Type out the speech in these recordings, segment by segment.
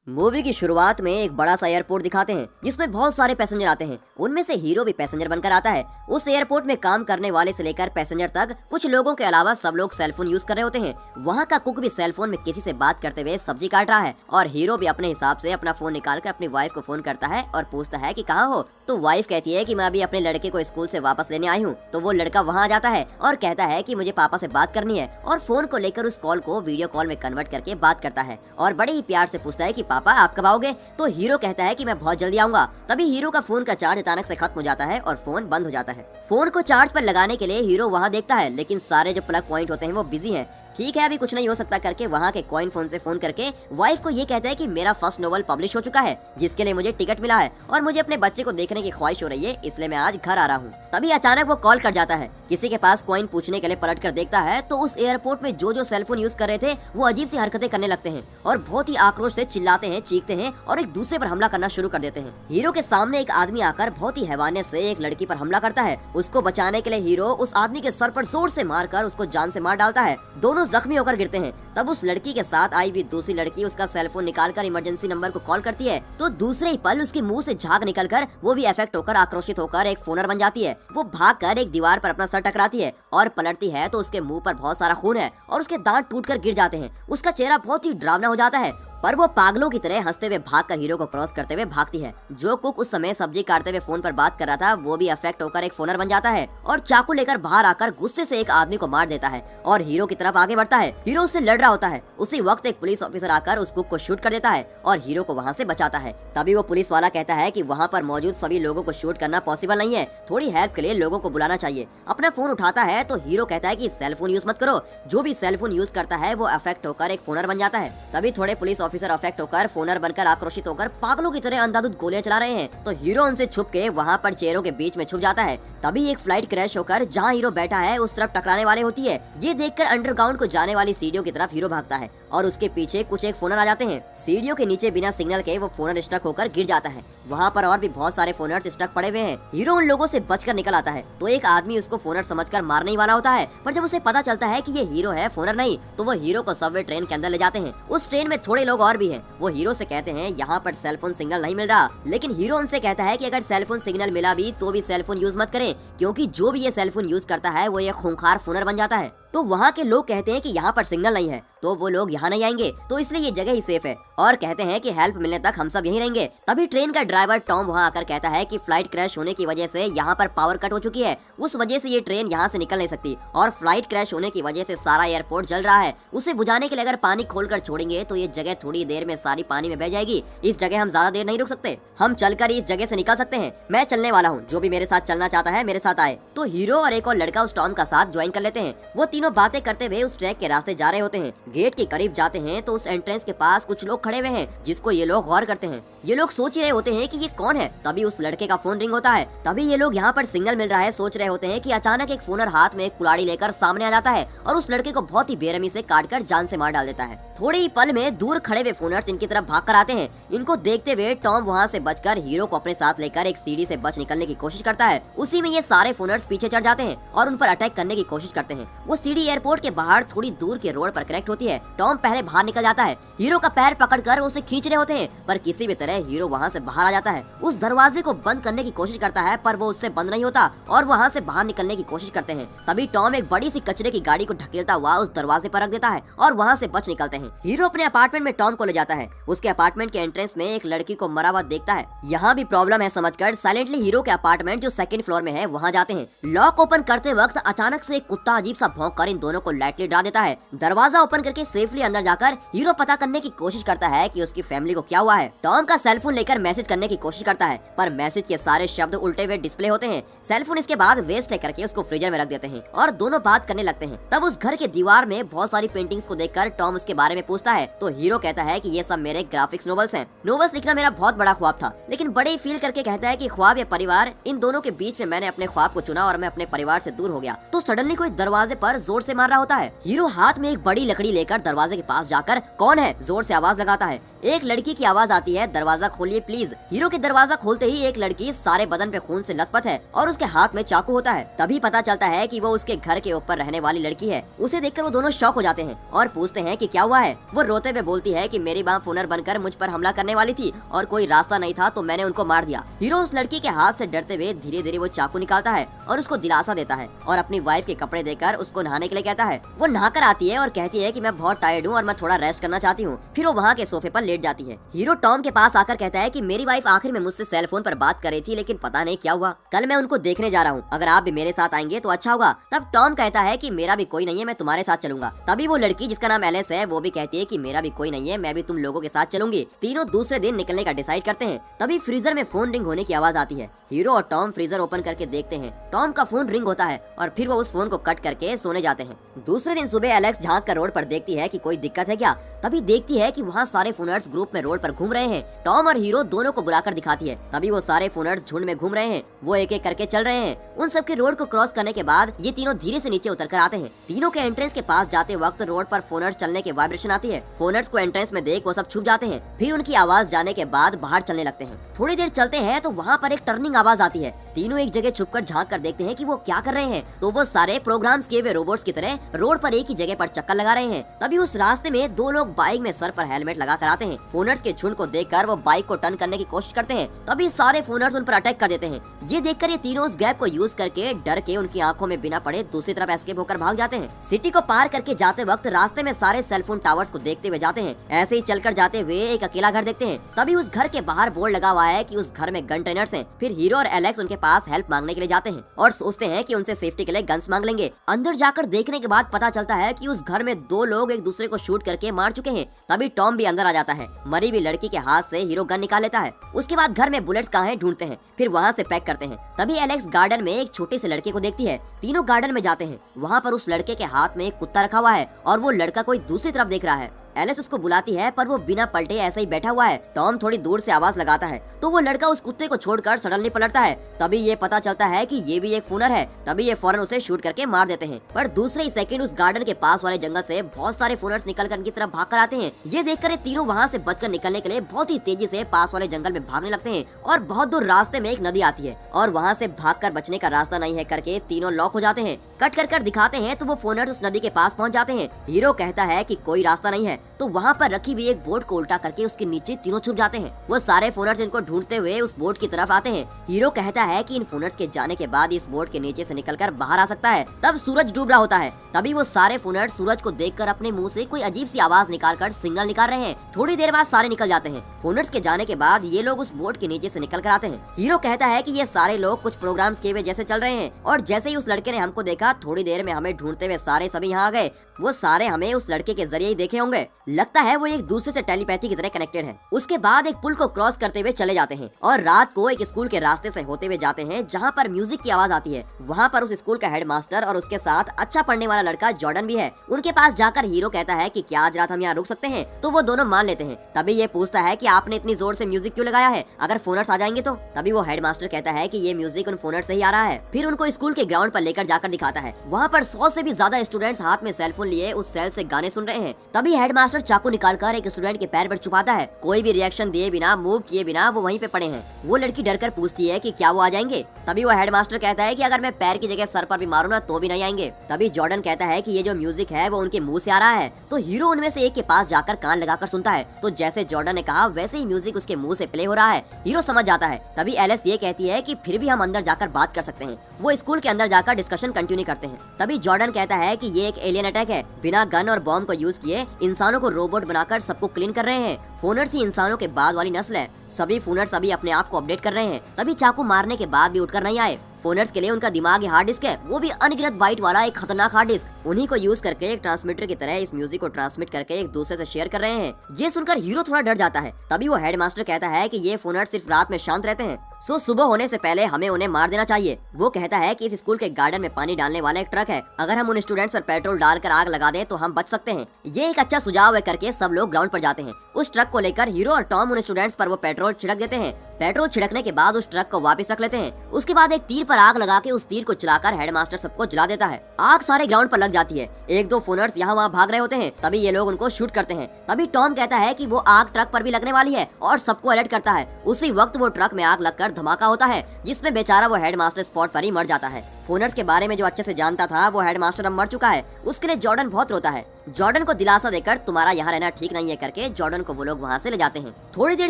Movie की शुरुआत में एक बड़ा सा एयरपोर्ट दिखाते हैं जिसमें बहुत सारे पैसेंजर आते हैं। उनमें से हीरो भी पैसेंजर बनकर आता है। उस एयरपोर्ट में काम करने वाले से लेकर पैसेंजर तक कुछ लोगों के अलावा सब लोग सेलफोन यूज कर रहे होते हैं। वहाँ का कुक भी सेलफोन में किसी से बात करते हुए सब्जी काट रहा है और हीरो भी अपने हिसाब से अपना फोन निकाल कर अपनी वाइफ को फोन करता है और पूछता है कि कहाँ हो। तो वाइफ कहती है कि मैं अभी अपने लड़के को स्कूल से वापस लेने आई हूँ। तो वो लड़का वहाँ आ जाता है और कहता है कि मुझे पापा से बात करनी है और फोन को लेकर उस कॉल को वीडियो कॉल में कन्वर्ट करके बात करता है और बड़े ही प्यार से पूछता है कि पापा आप कब आओगे। तो हीरो कहता है कि मैं बहुत जल्दी आऊंगा। तभी हीरो का फोन का चार्ज अचानक से खत्म हो जाता है और फोन बंद हो जाता है। फोन को चार्ज पर लगाने के लिए हीरो वहाँ देखता है लेकिन सारे जो प्लग पॉइंट होते हैं वो बिजी हैं। ठीक है अभी कुछ नहीं हो सकता करके वहाँ के कॉइन फोन से फोन करके वाइफ को ये कहता है कि मेरा फर्स्ट नोवेल पब्लिश हो चुका है जिसके लिए मुझे टिकट मिला है और मुझे अपने बच्चे को देखने की ख्वाहिश हो रही है, इसलिए मैं आज घर आ रहा हूँ। तभी अचानक वो कॉल कर जाता है। किसी के पास कॉइन पूछने के लिए पलट कर देखता है तो उस एयरपोर्ट में जो सेलफोन यूज कर रहे थे वो अजीब सी हरकतें करने लगते हैं और बहुत ही आक्रोश से चिल्लाते हैं, चीखते हैं और एक दूसरे पर हमला करना शुरू कर देते हैं। हीरो के सामने एक आदमी आकर बहुत ही हैवानियत से एक लड़की पर हमला करता है। उसको बचाने के लिए हीरो उस आदमी के सर पर जोर से मारकर उसको जान से मार डालता है। दोनों जख्मी होकर गिरते हैं। तब उस लड़की के साथ आई हुई दूसरी लड़की उसका सेलफोन निकालकर इमरजेंसी नंबर को कॉल करती है तो दूसरे ही पल उसके मुंह से झाग निकलकर वो भी अफेक्ट होकर आक्रोशित होकर एक फोनर बन जाती है। वो भागकर एक दीवार पर अपना सर टकराती है और पलटती है तो उसके मुंह पर बहुत सारा खून है और उसके दांत टूटकर गिर जाते हैं। उसका चेहरा बहुत ही डरावना हो जाता है पर वो पागलों की तरह हंसते हुए भागकर हीरो को क्रॉस करते हुए भागती है। जो कुक उस समय सब्जी काटते हुए फोन पर बात कर रहा था वो भी अफेक्ट होकर एक फोनर बन जाता है और चाकू लेकर बाहर आकर गुस्से से एक आदमी को मार देता है और हीरो की तरफ आगे बढ़ता है। हीरो उससे लड़ रहा होता है। उसी वक्त एक पुलिस ऑफिसर आकर उस कुक को शूट कर देता है और हीरो को वहाँ से बचाता है। तभी वो पुलिस वाला कहता है कि वहाँ पर मौजूद सभी लोगों को शूट करना पॉसिबल नहीं है, थोड़ी हेल्प के लिए लोगों को बुलाना चाहिए। अपना फोन उठाता है तो हीरो कहता है कि सेलफोन यूज मत करो। जो भी सेलफोन यूज करता है वो अफेक्ट होकर एक फोनर बन जाता है। तभी थोड़े पुलिस ऑफिसर अफेक्ट होकर फोनर बनकर आक्रोशित होकर पागलों की तरह अंधाधुंध गोलियां चला रहे हैं। तो हीरो उनसे छुप के वहाँ पर चेयरों के बीच में छुप जाता है। तभी एक फ्लाइट क्रैश होकर जहाँ हीरो बैठा है उस तरफ टकराने वाली होती है। ये देखकर अंडरग्राउंड को जाने वाली सीढ़ियों की तरफ हीरो भागता है और उसके पीछे कुछ एक फोनर आ जाते हैं। सीढ़ियों के नीचे बिना सिग्नल के वो फोनर स्टक होकर गिर जाता है। वहाँ पर और भी बहुत सारे फोनर्स स्टक पड़े हुए हैं। हीरो उन लोगों से बचकर निकल आता है तो एक आदमी उसको फोनर समझकर मारने ही वाला होता है पर जब उसे पता चलता है कि ये हीरो है फोनर नहीं तो वो हीरो को सबवे ट्रेन के अंदर ले जाते हैं। उस ट्रेन में थोड़े लोग और भी हैं। वो हीरो से कहते हैं यहाँ पर सेलफोन सिग्नल नहीं मिल रहा, लेकिन हीरो उनसे कहता है कि अगर सेलफोन सिग्नल मिला भी तो भी सेलफोन यूज मत करें क्योंकि जो भी ये सेलफोन यूज करता है वो ये खूंखार फोनर बन जाता है। तो वहाँ के लोग कहते हैं कि यहाँ पर सिग्नल नहीं है तो वो लोग यहाँ नहीं आएंगे तो इसलिए ये जगह ही सेफ है और कहते हैं कि हेल्प मिलने तक हम सब यहीं रहेंगे। तभी ट्रेन का ड्राइवर टॉम वहाँ आकर कहता है कि फ्लाइट क्रैश होने की वजह से यहाँ पर पावर कट हो चुकी है, उस वजह से ये ट्रेन यहाँ से निकल नहीं सकती और फ्लाइट क्रैश होने की वजह से सारा एयरपोर्ट जल रहा है। उसे बुझाने के लिए अगर पानी खोलकर छोड़ेंगे तो ये जगह थोड़ी देर में सारी पानी में बह जाएगी। इस जगह हम ज्यादा देर नहीं रुक सकते, हम चलकर इस जगह से निकल सकते हैं। मैं चलने वाला हूँ, जो भी मेरे साथ चलना चाहता है मेरे साथ आए। तो हीरो और एक और लड़का उस टॉम का साथ ज्वाइन कर लेते हैं। वो तीनों बातें करते हुए उस ट्रैक के रास्ते जा रहे होते हैं। गेट के करीब जाते हैं तो उस एंट्रेंस के पास कुछ लोग खड़े हुए हैं जिसको ये लोग गौर करते हैं। ये लोग सोच ही रहे होते हैं कि ये कौन है। तभी उस लड़के का फोन रिंग होता है। तभी ये लोग यहाँ पर सिग्नल मिल रहा है सोच रहे होते हैं कि अचानक एक फोनर हाथ में एक कुल्हाड़ी लेकर सामने आ जाता है और उस लड़के को बहुत ही बेरहमी से काटकर जान से मार डाल देता है। थोड़े ही पल में दूर खड़े हुए फोनर्स इनकी तरफ भाग कर आते हैं। इनको देखते हुए टॉम वहाँ से बचकर हीरो को अपने साथ लेकर एक सीढ़ी से बच निकलने की कोशिश करता है। उसी में ये सारे फोनर्स पीछे चढ़ जाते हैं और उन पर अटैक करने की कोशिश करते हैं। वो सीढ़ी एयरपोर्ट के बाहर थोड़ी दूर के रोड पर कनेक्ट होती है। टॉम पहले बाहर निकल जाता है। हीरो का पैर पकड़कर उसे खींच रहे होते हैं पर किसी भी तरह हीरो वहाँ से बाहर आ जाता है। उस दरवाजे को बंद करने की कोशिश करता है पर वो उससे बंद नहीं होता और वहाँ से बाहर निकलने की कोशिश करते हैं। तभी टॉम एक बड़ी सी कचरे की गाड़ी को ढकेलता हुआ उस दरवाजे पर रख देता है और वहाँ से बच निकलते हैं। हीरो अपने अपार्टमेंट में टॉम को ले जाता है। उसके अपार्टमेंट के एंट्रेंस में एक लड़की को मरा हुआ देखता है। यहाँ भी प्रॉब्लम है समझकर साइलेंटली हीरो के अपार्टमेंट जो सेकंड फ्लोर में है वहाँ जाते हैं। लॉक ओपन करते वक्त अचानक से एक कुत्ता अजीब सा भौंककर इन दोनों को लाइटली डरा देता है। दरवाजा ओपन करके सेफली अंदर जाकर हीरो पता करने की कोशिश करता है कि उसकी फैमिली को क्या हुआ है। टॉम का सेलफोन लेकर मैसेज करने की कोशिश करता है पर मैसेज के सारे शब्द उल्टे हुए डिस्प्ले होते हैं। सेलफोन इसके बाद वेस्ट करके उसको फ्रीजर में रख देते हैं और दोनों बात करने लगते हैं। तब उस घर के दीवार में बहुत सारी पेंटिंग्स को देखकर टॉम उसके बारे में पूछता है तो हीरो कहता है कि ये सब मेरे ग्राफिक्स नोवेल्स हैं। नोवेल्स लिखना मेरा बहुत बड़ा ख्वाब था, लेकिन बड़े ही फील करके कहता है कि ख्वाब या परिवार, इन दोनों के बीच में मैंने अपने ख्वाब को चुना और मैं अपने परिवार से दूर हो गया। तो सडनली कोई दरवाजे पर जोर से मार रहा होता है। हीरो हाथ में एक बड़ी लकड़ी लेकर दरवाजे के पास जाकर कौन है जोर से आवाज लगाता है। एक लड़की की आवाज आती है, दरवाजा खोलिए प्लीज। हीरो के दरवाजा खोलते ही एक लड़की सारे बदन पे खून से लथपथ है और उसके हाथ में चाकू होता है। तभी पता चलता है कि वो उसके घर के ऊपर रहने वाली लड़की है। उसे देखकर वो दोनों शॉक हो जाते हैं और पूछते हैं कि क्या हुआ है। वो रोते हुए बोलती है कि मेरी माँ फुनर बनकर मुझ पर हमला करने वाली थी और कोई रास्ता नहीं था तो मैंने उनको मार दिया। हीरो उस लड़की के हाथ से डरते हुए धीरे धीरे वो चाकू निकालता है और उसको दिलासा देता है और अपनी वाइफ के कपड़े देकर उसको नहाने के लिए कहता है। वो नहाकर आती है और कहती है कि मैं बहुत टायर्ड हूँ और मैं थोड़ा रेस्ट करना चाहती हूँ। फिर वो वहाँ के सोफे पर लेट जाती है। हीरो टॉम के पास आकर कहता है कि मेरी वाइफ आखिर में मुझसे सेल फोन पर बात कर रही थी, लेकिन पता नहीं क्या हुआ। कल मैं उनको देखने जा रहा हूँ, अगर आप भी मेरे साथ आएंगे तो अच्छा होगा। तब टॉम कहता है कि मेरा भी कोई नहीं है, मैं तुम्हारे साथ चलूंगा। तभी वो लड़की जिसका नाम एलिस है वो भी कहती है कि मेरा भी कोई नहीं है, मैं भी तुम लोगों के साथ चलूंगी। तीनों दूसरे दिन निकलने का डिसाइड करते हैं। तभी फ्रीजर में फोन रिंग होने की आवाज आती है। हीरो और टॉम फ्रीजर ओपन करके देखते हैं। टॉम का फोन रिंग होता है और फिर वो उस फोन को कट करके सोने जाते हैं। दूसरे दिन सुबह एलेक्स झांक कर रोड पर देखती है कि कोई दिक्कत है क्या। तभी देखती है कि वहाँ सारे फूनर्स ग्रुप में रोड पर घूम रहे हैं। टॉम और हीरो दोनों को बुलाकर दिखाती है। तभी वो सारे फूनर्स झुंड में घूम रहे हैं। वो एक एक करके चल रहे हैं। उन सबके रोड को क्रॉस करने के बाद ये तीनों धीरे से नीचे उतर कर आते हैं। तीनों के एंट्रेंस के पास जाते वक्त रोड पर फोनर्स चलने के वाइब्रेशन आती है। फोनर्स को एंट्रेंस में देख वो सब छुप जाते हैं। फिर उनकी आवाज जाने के बाद बाहर चलने लगते हैं। थोड़ी देर चलते हैं तो वहाँ पर एक टर्निंग आवाज आती है। तीनों एक जगह छुपकर झांक कर देखते हैं कि वो क्या कर रहे हैं। तो वो सारे प्रोग्राम्स किए हुए रोबोट्स की तरह रोड पर एक ही जगह पर चक्कर लगा रहे हैं। तभी उस रास्ते में दो लोग बाइक में सर पर हेलमेट लगा कर आते हैं। फोनर्स के झुंड को देखकर वो बाइक को टर्न करने की कोशिश करते हैं। तभी सारे फोनर्स उन पर अटैक कर देते हैं। ये देखकर ये तीनों उस गैप को यूज करके डर के उनकी आंखों में बिना पड़े दूसरी तरफ एस्केप होकर भाग जाते हैं। सिटी को पार करके जाते वक्त रास्ते में सारे सेलफोन टावर्स को देखते हुए जाते हैं। ऐसे ही चलकर जाते हुए एक अकेला घर देखते हैं। तभी उस घर के बाहर बोर्ड लगा हुआ है कि उस घर में गन ट्रेनर्स हैं। फिर हीरो और एलेक्स उनके पास हेल्प मांगने के लिए जाते हैं और सोचते हैं कि उनसे सेफ्टी के लिए गन्स मांग लेंगे। अंदर जाकर देखने के बाद पता चलता है कि उस घर में दो लोग एक दूसरे को शूट करके मार चुके हैं। तभी टॉम भी अंदर आ जाता है। मरी हुई लड़की के हाथ से हीरो गन निकाल लेता है। उसके बाद घर में बुलेट्स कहाँ हैं ढूंढते हैं। फिर वहाँ से पैक करते हैं। तभी एलेक्स गार्डन में एक छोटे से लड़के को देखती है। तीनों गार्डन में जाते हैं। वहाँ पर उस लड़के के हाथ में एक कुत्ता रखा हुआ है और वो लड़का कोई दूसरी तरफ देख रहा है। एलिस उसको बुलाती है पर वो बिना पलटे ऐसे ही बैठा हुआ है। टॉम थोड़ी दूर से आवाज लगाता है तो वो लड़का उस कुत्ते को छोड़कर सडनली पलटता है। तभी ये पता चलता है कि ये भी एक फूनर है। तभी ये फौरन उसे शूट करके मार देते हैं। पर दूसरे ही सेकंड उस गार्डन के पास वाले जंगल से बहुत सारे फूनर्स निकलकर इनकी तरफ भागकर आते हैं। ये देखकर ये तीनों वहाँ से बचकर निकलने के लिए बहुत ही तेजी से पास वाले जंगल में भागने लगते हैं और बहुत दूर रास्ते में एक नदी आती है और वहाँ से भागकर बचने का रास्ता नहीं है करके तीनों लॉक हो जाते हैं। कट कर दिखाते हैं तो वो फूनर्स उस नदी के पास पहुँच जाते हैं। हीरो कहता है कि कोई रास्ता नहीं है तो वहाँ पर रखी हुई एक बोट को उल्टा करके उसके नीचे तीनों छुप जाते हैं। वो सारे फोनर्स इनको ढूंढते हुए उस बोट की तरफ आते हैं। हीरो कहता है कि इन फोनर्स के जाने के बाद इस बोट के नीचे से निकलकर बाहर आ सकता है। तब सूरज डूब रहा होता है। तभी वो सारे फोनर्स सूरज को देखकर अपने मुंह से कोई अजीब सी आवाज निकालकर सिग्नल निकाल रहे हैं। थोड़ी देर बाद सारे निकल जाते हैं। फोनर्स के जाने के बाद ये लोग उस बोट के नीचे से निकल कर आते हैं। हीरो कहता है कि ये सारे लोग कुछ प्रोग्राम्स किए हुए जैसे चल रहे हैं और जैसे ही उस लड़के ने हमको देखा थोड़ी देर में हमें ढूंढते हुए सारे सभी यहाँ आ गए। वो सारे हमें उस लड़के के जरिए ही देखे होंगे। लगता है वो एक दूसरे से टेलीपैथी की तरह कनेक्टेड है। उसके बाद एक पुल को क्रॉस करते हुए चले जाते हैं और रात को एक स्कूल के रास्ते से होते हुए जाते हैं जहाँ पर म्यूजिक की आवाज आती है। वहाँ पर उस स्कूल का हेडमास्टर और उसके साथ अच्छा पढ़ने वाला लड़का जॉर्डन भी है। उनके पास जाकर हीरो कहता है कि क्या आज रात हम यहाँ रुक सकते हैं। तो वो दोनों मान लेते हैं। तभी ये पूछता है कि आपने इतनी जोर से म्यूजिक क्यों लगाया है, अगर फोनर्स आ जाएंगे तो। तभी वो हेडमास्टर कहता है कि ये म्यूजिक उन फोनर्स से ही आ रहा है। फिर उनको स्कूल के ग्राउंड पर लेकर जाकर दिखाता है। वहाँ पर 100 से भी ज्यादा स्टूडेंट्स हाथ में सेलफोन लिए उस सेल से गाने सुन रहे हैं। तभी हेडमास्टर चाकू निकालकर एक स्टूडेंट के पैर पर छुपाता है। कोई भी रिएक्शन दिए बिना, मूव किए बिना वो वहीं पे पड़े हैं। वो लड़की डरकर पूछती है कि क्या वो आ जाएंगे। तभी वो हेडमास्टर कहता है कि अगर मैं पैर की जगह सर पर भी मारूं ना तो भी नहीं आएंगे। तभी जॉर्डन कहता है कि ये जो म्यूजिक है वो उनके मुंह से आ रहा है। तो हीरो उनमें से एक के पास जाकर कान लगाकर सुनता है। तो जैसे जॉर्डन ने कहा वैसे ही म्यूजिक उसके मुंह से प्ले हो रहा है। हीरो समझ जाता है। तभी एलिस ये कहती है कि फिर भी हम अंदर जाकर बात कर सकते हैं। वो स्कूल के अंदर जाकर डिस्कशन कंटिन्यू करते हैं। तभी जॉर्डन कहता है कि ये एक एलियन अटैक है। बिना गन और बॉम्ब को यूज किए इंसानों को रोबोट बनाकर सबको क्लीन कर रहे हैं। फोनर्स ही इंसानों के बाद वाली नस्ल है। सभी फोनर्स अभी अपने आप को अपडेट कर रहे हैं। तभी चाकू मारने के बाद भी उठकर नहीं आए। फोनर्स के लिए उनका दिमाग हार्ड डिस्क है, वो भी अनगिनत बाइट वाला एक खतरनाक हार्ड डिस्क। उन्हीं को यूज करके एक ट्रांसमीटर की तरह इस म्यूजिक को ट्रांसमिट करके एक दूसरे से शेयर कर रहे हैं। ये सुनकर हीरो थोड़ा डर जाता है। तभी वो हेडमास्टर कहता है कि ये फोनर्स सिर्फ रात में शांत रहते हैं, सो सुबह होने से पहले हमें उन्हें मार देना चाहिए। वो कहता है कि इस स्कूल के गार्डन में पानी डालने वाला एक ट्रक है, अगर हम उन स्टूडेंट्स पर पेट्रोल डालकर आग लगा दें तो हम बच सकते हैं। ये एक अच्छा सुझाव है करके सब लोग ग्राउंड पर जाते हैं। उस ट्रक को लेकर हीरो और टॉम उन स्टूडेंट्स पर वो पेट्रोल छिड़क देते हैं। पेट्रोल छिड़कने के बाद उस ट्रक को वापस रख लेते हैं। उसके बाद एक तीर पर आग लगा के उस तीर को चलाकर हेडमास्टर सबको जला देता है। आग सारे ग्राउंड पर लग जाती है। एक दो फोनर्स यहाँ वहाँ भाग रहे होते हैं, तभी ये लोग उनको शूट करते हैं। तभी टॉम कहता है कि वो आग ट्रक पर भी लगने वाली है और सबको अलर्ट करता है। उसी वक्त वो ट्रक में आग लगकर धमाका होता है, जिसमें बेचारा वो हेडमास्टर स्पॉट पर ही मर जाता है। फोनर्स के बारे में जो अच्छे से जानता था वो हेडमास्टर अब मर चुका है। उसके लिए जॉर्डन बहुत रोता है। जॉर्डन को दिलासा देकर तुम्हारा यहाँ रहना ठीक नहीं है करके जॉर्डन को वो लोग वहाँ से ले जाते हैं। थोड़ी देर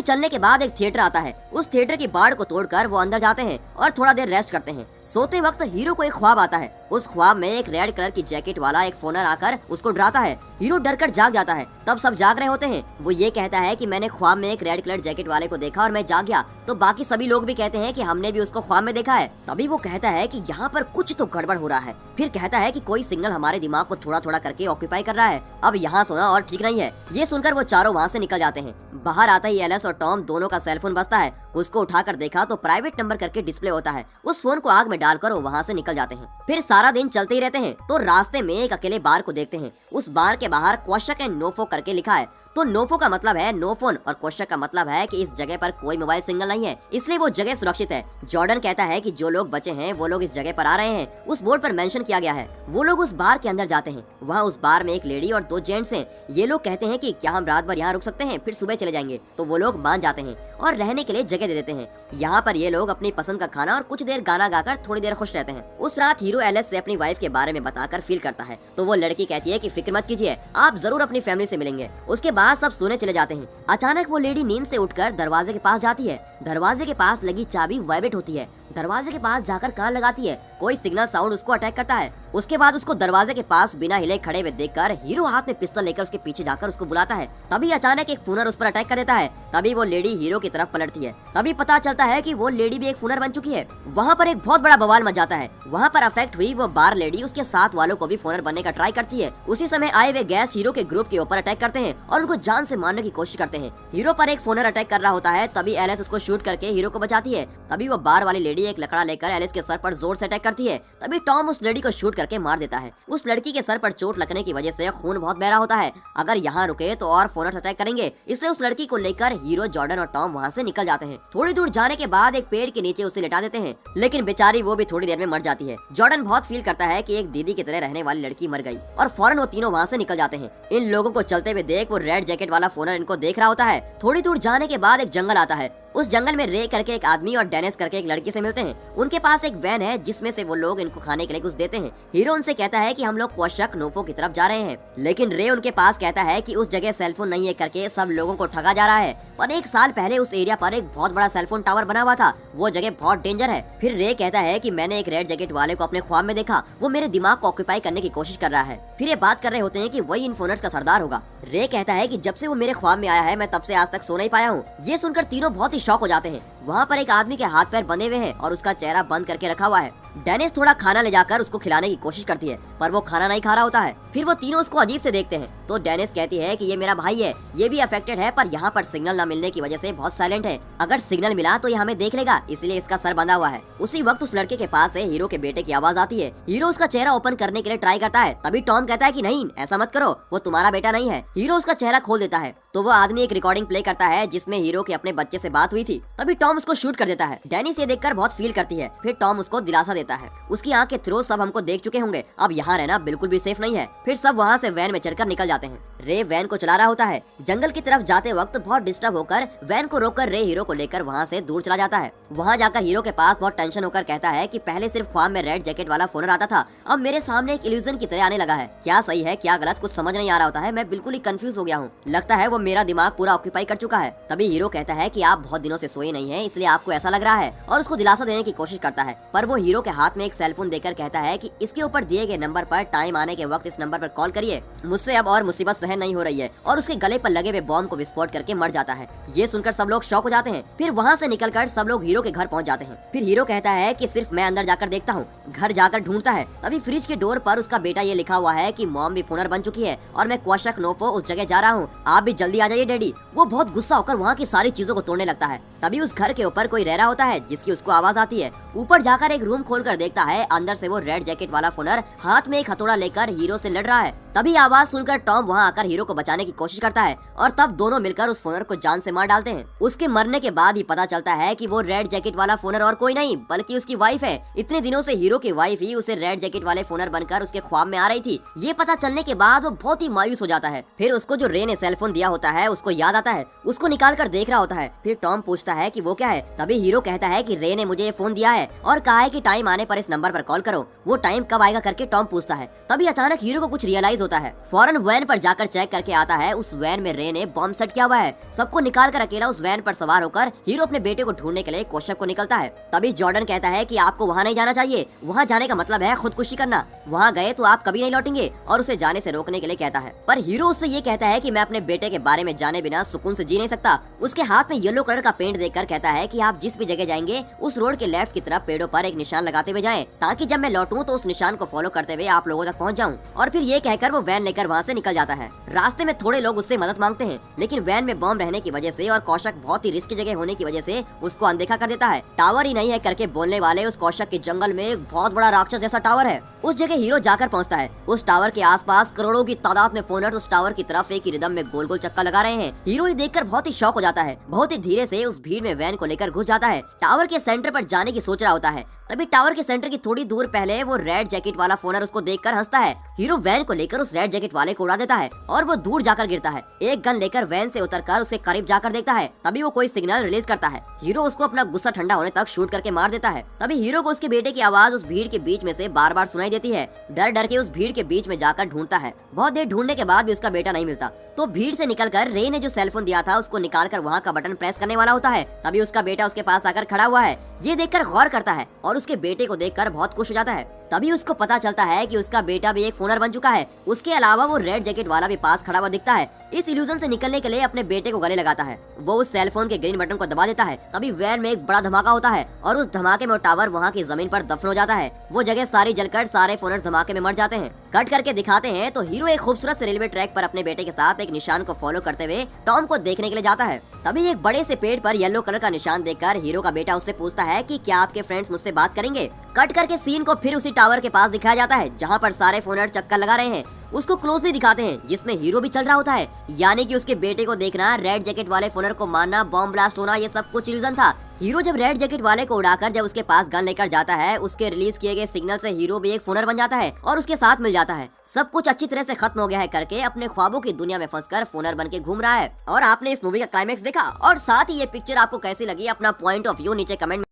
चलने के बाद एक थिएटर आता है। उस थिएटर की बाड़ को तोड़कर वो अंदर जाते हैं और थोड़ा देर रेस्ट करते हैं। सोते वक्त हीरो को एक ख्वाब आता है। उस ख्वाब में एक रेड कलर की जैकेट वाला एक फोनर आकर उसको डराता है। हीरो डरकर जाग जाता है। तब सब जाग रहे होते हैं। वो ये कहता है कि मैंने ख्वाब में एक रेड कलर जैकेट वाले को देखा और मैं जाग गया। तो बाकी सभी लोग भी कहते हैं कि हमने भी उसको ख्वाब में देखा है। तभी वो कहता है कि यहाँ पर कुछ तो गड़बड़ हो रहा है। फिर कहता है कि कोई सिग्नल हमारे दिमाग को थोड़ा थोड़ा करके ऑक्यूपाई कर रहा है। अब यहाँ सोना और ठीक नहीं है। ये सुनकर वो चारों वहाँ से निकल जाते हैं। बाहर आता ही एलिस और टॉम दोनों का सेलफोन बजता है। उसको उठाकर देखा तो प्राइवेट नंबर करके डिस्प्ले होता है। उस फोन को आग में डालकर वो वहाँ से निकल जाते हैं। फिर सारा दिन चलते ही रहते हैं तो रास्ते में एक अकेले बार को देखते हैं। उस बार के बाहर क्वेश्चन एंड नो फोन करके लिखा है। तो नोफो का मतलब है नो फोन और क्वेश्चन का मतलब है कि इस जगह पर कोई मोबाइल सिग्नल नहीं है, इसलिए वो जगह सुरक्षित है। जॉर्डन कहता है कि जो लोग बचे हैं वो लोग इस जगह पर आ रहे हैं। उस बोर्ड पर मेंशन किया गया है। वो लोग उस बार के अंदर जाते हैं। वहाँ उस बार में एक लेडी और दो जेंट्स हैं। ये लोग कहते हैं कि क्या हम रात भर यहाँ रुक सकते हैं, फिर सुबह चले जाएंगे। तो वो लोग मान जाते हैं और रहने के लिए जगह दे देते हैं। यहाँ पर ये लोग अपनी पसंद का खाना और कुछ देर गाना गाकर थोड़ी देर खुश रहते हैं। उस रात हीरो एलिस से अपनी वाइफ के बारे में बताकर फील करता है। तो वो लड़की कहती है कि फिक्र मत कीजिए, आप जरूर अपनी फैमिली से मिलेंगे। उसके बाद सब सोने चले जाते हैं। अचानक वो लेडी नींद से उठकर दरवाजे के पास जाती है। दरवाजे के पास लगी चाबी वाइब्रेट होती है। दरवाजे के पास जाकर कान लगाती है। कोई सिग्नल साउंड उसको अटैक करता है। उसके बाद उसको दरवाजे के पास बिना हिले खड़े हुए देखकर हीरो हाथ में पिस्तौल लेकर उसके पीछे जाकर उसको बुलाता है। तभी अचानक एक फूनर उस पर अटैक कर देता है। तभी वो लेडी हीरो की तरफ पलटती है। तभी पता चलता है कि वो लेडी भी एक फूनर बन चुकी है। वहाँ पर एक बहुत बड़ा बवाल मच जाता है। वहाँ पर अफेक्ट हुई वो बार लेडी उसके साथ वालों को भी फूनर बनने का ट्राई करती है। उसी समय आए वे गैस हीरो के ग्रुप के ऊपर अटैक करते हैं और उनको जान से मारने की कोशिश करते हैं। हीरो पर एक फूनर अटैक कर रहा होता है। तभी एलिस उसको शूट करके हीरो को बचाती है। तभी वो बार वाली लेडी एक लकड़ा लेकर एलिस के सर पर जोर से अटैक करती है। तभी टॉम उस लेडी को शूट करके मार देता है। उस लड़की के सर पर चोट लगने की वजह से खून बहुत बह रहा होता है। अगर यहाँ रुके तो और फोनर्स अटैक करेंगे, इसलिए उस लड़की को लेकर हीरो, जॉर्डन और टॉम वहाँ से निकल जाते हैं। थोड़ी दूर जाने के बाद एक पेड़ के नीचे उसे लिटा देते हैं, लेकिन बेचारी वो भी थोड़ी देर में मर जाती है। जॉर्डन बहुत फील करता है कि एक दीदी की तरह रहने वाली लड़की मर गई और फौरन वो तीनों वहाँ से निकल जाते हैं। इन लोगों को चलते हुए देख वो रेड जैकेट वाला फोनर इनको देख रहा होता है। थोड़ी दूर जाने के बाद एक जंगल आता है। उस जंगल में रे करके एक आदमी और डेनिस करके एक लड़की से मिलते हैं। उनके पास एक वैन है जिसमें से वो लोग इनको खाने के लिए कुछ देते हैं। हीरो उनसे कहता है कि हम लोग क्वेश्चन नोफो की तरफ जा रहे हैं, लेकिन रे उनके पास कहता है कि उस जगह सेलफोन नहीं है करके सब लोगों को ठगा जा रहा है। पर एक साल पहले उस एरिया पर एक बहुत बड़ा सेलफोन टावर बना हुआ था। वो जगह बहुत डेंजर है। फिर रे कहता है कि मैंने एक रेड जैकेट वाले को अपने ख्वाब में देखा। वो मेरे दिमाग को ऑक्यूपाई करने की कोशिश कर रहा है। फिर ये बात कर रहे होते हैं कि वही इन फोनर्स का सरदार होगा। रे कहता है कि जब से वो मेरे ख्वाब में आया है मैं तब से आज तक सो नहीं पाया हूँ। ये सुनकर तीनों बहुत ही शॉक हो जाते हैं। वहाँ पर एक आदमी के हाथ पैर बंधे हुए हैं और उसका चेहरा बंद करके रखा हुआ है। डेनिस थोड़ा खाना ले जाकर उसको खिलाने की कोशिश करती है, पर वो खाना नहीं खा रहा होता है। फिर वो तीनों उसको अजीब से देखते हैं। तो डेनिस कहती है कि ये मेरा भाई है, ये भी अफेक्टेड है, पर यहाँ पर सिग्नल न मिलने की वजह से बहुत साइलेंट है। अगर सिग्नल मिला तो ये हमें देख लेगा, इसलिए इसका सर बंधा हुआ है। उसी वक्त उस लड़के के पास से हीरो के बेटे की आवाज आती है। हीरो उसका चेहरा ओपन करने के लिए ट्राई करता है। तभी टॉम कहता है कि नहीं, ऐसा मत करो, वो तुम्हारा बेटा नहीं है। हीरो उसका चेहरा खोल देता है तो वो आदमी एक रिकॉर्डिंग प्ले करता है जिसमें हीरो के अपने बच्चे से बात हुई थी। तभी टॉम उसको शूट कर देता है। डेनिस ये देखकर बहुत फील करती है। फिर टॉम उसको दिलासा देता है। उसकी आंख के थ्रू सब हमको देख चुके होंगे, अब यहाँ रहना बिल्कुल भी सेफ नहीं है। फिर सब वहाँ से वैन में चढ़कर निकल जाते हैं। रे वैन को चला रहा होता है। जंगल की तरफ जाते वक्त बहुत डिस्टर्ब होकर वैन को रोककर रे हीरो को लेकर वहाँ से दूर चला जाता है। वहाँ जाकर हीरो के पास बहुत टेंशन होकर कहता है कि पहले सिर्फ ख्वाब में रेड जैकेट वाला फोनर आता था, अब मेरे सामने एक इल्यूजन की तरह आने लगा है। क्या सही है क्या गलत कुछ समझ नहीं आ रहा होता है। मैं बिल्कुल ही कंफ्यूज हो गया हूँ। लगता है वो मेरा दिमाग पूरा ऑक्यूपाई कर चुका है। तभी हीरो कहता है कि आप बहुत दिनों से सोए नहीं है, इसलिए आपको ऐसा लग रहा है, और उसको दिलासा देने की कोशिश करता है। पर वो हीरो के हाथ में एक सेलफोन देकर कहता है कि इसके ऊपर दिए गए नंबर पर टाइम आने के वक्त इस नंबर पर कॉल करिए, मुझसे अब और मुसीबत सहन नहीं हो रही है। और उसके गले पर लगे हुए बॉम्ब को विस्फोट करके मर जाता है। ये सुनकर सब लोग शॉक हो जाते हैं। फिर वहाँ से निकलकर सब लोग हीरो के घर पहुँच जाते हैं। फिर हीरो कहता है कि सिर्फ मैं अंदर जाकर देखता हूँ। घर जाकर ढूंढता है। तभी फ्रिज के डोर पर उसका बेटा ये लिखा हुआ है कि मॉम भी फोनर बन चुकी है और मैं क्वेश्चन नोफो उस जगह जा रहा हूँ, आप भी जल्दी आ जाइए डैडी। वो बहुत गुस्सा होकर वहाँ की सारी चीजों को तोड़ने लगता है। तभी उस घर के ऊपर कोई रह रहा होता है जिसकी उसको आवाज आती है। ऊपर जाकर एक रूम खोलकर देखता है, अंदर से वो रेड जैकेट वाला फोनर हाथ में एक हथौड़ा लेकर हीरो से लड़ रहा है। तभी आवाज सुनकर टॉम वहाँ आकर हीरो को बचाने की कोशिश करता है और तब दोनों मिलकर उस फोनर को जान से मार डालते हैं। उसके मरने के बाद ही पता चलता है कि वो रेड जैकेट वाला फोनर और कोई नहीं बल्कि उसकी वाइफ है। इतने दिनों से हीरो की वाइफ ही उसे रेड जैकेट वाले फोनर बनकर उसके ख्वाब में आ रही थी। ये पता चलने के बाद वो बहुत ही मायूस हो जाता है। फिर उसको जो रे ने सेल फोन दिया होता है उसको याद आता है, उसको निकाल कर देख रहा होता है। फिर टॉम पूछता है कि वो क्या है। तभी हीरो कहता है कि रे ने मुझे ये फोन दिया है और कहा है कि टाइम आने पर इस नंबर पर कॉल करो। वो टाइम कब आएगा करके टॉम पूछता है। तभी अचानक हीरो को कुछ रियलाइज होता है। फौरन वैन पर जाकर चेक करके आता है, उस वैन में रे ने बॉम्ब सेट किया हुआ है। सबको निकाल कर अकेला उस वैन पर सवार होकर हीरो अपने बेटे को ढूंढने के लिए कोशप को निकलता है। तभी जॉर्डन कहता है कि आपको वहाँ नहीं जाना चाहिए, वहाँ जाने का मतलब है खुदकुशी करना, वहाँ गए तो आप कभी नहीं लौटेंगे, और उसे जाने से रोकने के लिए कहता है। पर हीरो उससे ये कहता है कि मैं अपने बेटे के बारे में जाने बिना सुकून से जी नहीं सकता। उसके हाथ में येलो कलर का पेंट देखकर कहता है कि आप जिस भी जगह जाएंगे उस रोड के लेफ्ट की तरफ पेड़ों पर एक निशान लगाते हुए जाएं, ताकि जब मैं लौटूं तो उस निशान को फॉलो करते हुए आप लोगों तक पहुंच जाऊं। और फिर ये कहकर वो वैन लेकर वहाँ से निकल जाता है। रास्ते में थोड़े लोग उससे मदद मांगते हैं, लेकिन वैन में बॉम्ब रहने की वजह से और कौशक बहुत ही रिस्की जगह होने की वजह से उसको अनदेखा कर देता है। टावर ही नहीं है करके बोलने वाले उस कौशक के जंगल में एक बहुत बड़ा राक्षस जैसा टावर है। उस जगह हीरो जाकर पहुंचता है। उस टावर के आसपास करोड़ों की तादाद में फोनर्स उस टावर की तरफ एक ही रिदम में गोल गोल चक्का लगा रहे हैं। हीरो ये देखकर बहुत ही शॉक हो जाता है। बहुत ही धीरे से उस भीड़ में वैन को लेकर घुस जाता है। टावर के सेंटर पर जाने की सोच रहा होता है। तभी टावर के सेंटर की थोड़ी दूर पहले वो रेड जैकेट वाला फोनर उसको देखकर हंसता है। हीरो वैन को लेकर उस रेड जैकेट वाले को उड़ा देता है और वो दूर जाकर गिरता है। एक गन लेकर वैन से उतरकर उसके करीब जाकर देखता है। तभी वो कोई सिग्नल रिलीज करता है। हीरो उसको अपना गुस्सा ठंडा होने तक शूट करके मार देता है। तभी हीरो को उसके बेटे की आवाज उस भीड़ के बीच में से बार बार सुनाई देती है। डर डर के उस भीड़ के बीच में जाकर ढूंढता है। बहुत देर ढूंढने के बाद भी उसका बेटा नहीं मिलता, तो भीड़ से निकलकर रे ने जो सेलफोन दिया था उसको निकालकर वहाँ का बटन प्रेस करने वाला होता है। तभी उसका बेटा उसके पास आकर खड़ा हुआ है। ये देखकर गौर करता है और उसके बेटे को देखकर बहुत खुश हो जाता है। तभी उसको पता चलता है कि उसका बेटा भी एक फोनर बन चुका है। उसके अलावा वो रेड जैकेट वाला भी पास खड़ा हुआ दिखता है। इस इल्यूजन से निकलने के लिए अपने बेटे को गले लगाता है। वो उस सेलफोन के ग्रीन बटन को दबा देता है। तभी वैन में एक बड़ा धमाका होता है और उस धमाके में टावर वहाँ की जमीन पर दफन हो जाता है। वो जगह सारी जलकर सारे फोनर्स धमाके में मर जाते हैं। कट करके दिखाते हैं तो हीरो एक खूबसूरत से रेलवे ट्रैक पर अपने बेटे के साथ एक निशान को फॉलो करते हुए टॉम को देखने के लिए जाता है। तभी एक बड़े से पेड़ पर येलो कलर का निशान देखकर हीरो का बेटा उससे पूछता है कि क्या आपके फ्रेंड्स मुझसे बात करेंगे। कट करके सीन को फिर उसी टावर के पास दिखाया जाता है जहाँ पर सारे फोनर चक्कर लगा रहे हैं। उसको क्लोजली दिखाते हैं जिसमें हीरो भी चल रहा होता है। यानी कि उसके बेटे को देखना, रेड जैकेट वाले फोनर को मारना, बॉम्ब ब्लास्ट होना, ये सब कुछ इल्यूजन था। हीरो जब रेड जैकेट वाले को उड़ाकर जब उसके पास गन लेकर जाता है, उसके रिलीज किए गए सिग्नल से हीरो भी एक फोनर बन जाता है और उसके साथ मिल जाता है। सब कुछ अच्छी तरह से खत्म हो गया है करके अपने ख्वाबों की दुनिया में फंसकर फोनर बन के घूम रहा है। और आपने इस मूवी का क्लाइमेक्स देखा और साथ ही ये पिक्चर आपको कैसी लगी, अपना पॉइंट ऑफ व्यू नीचे कमेंट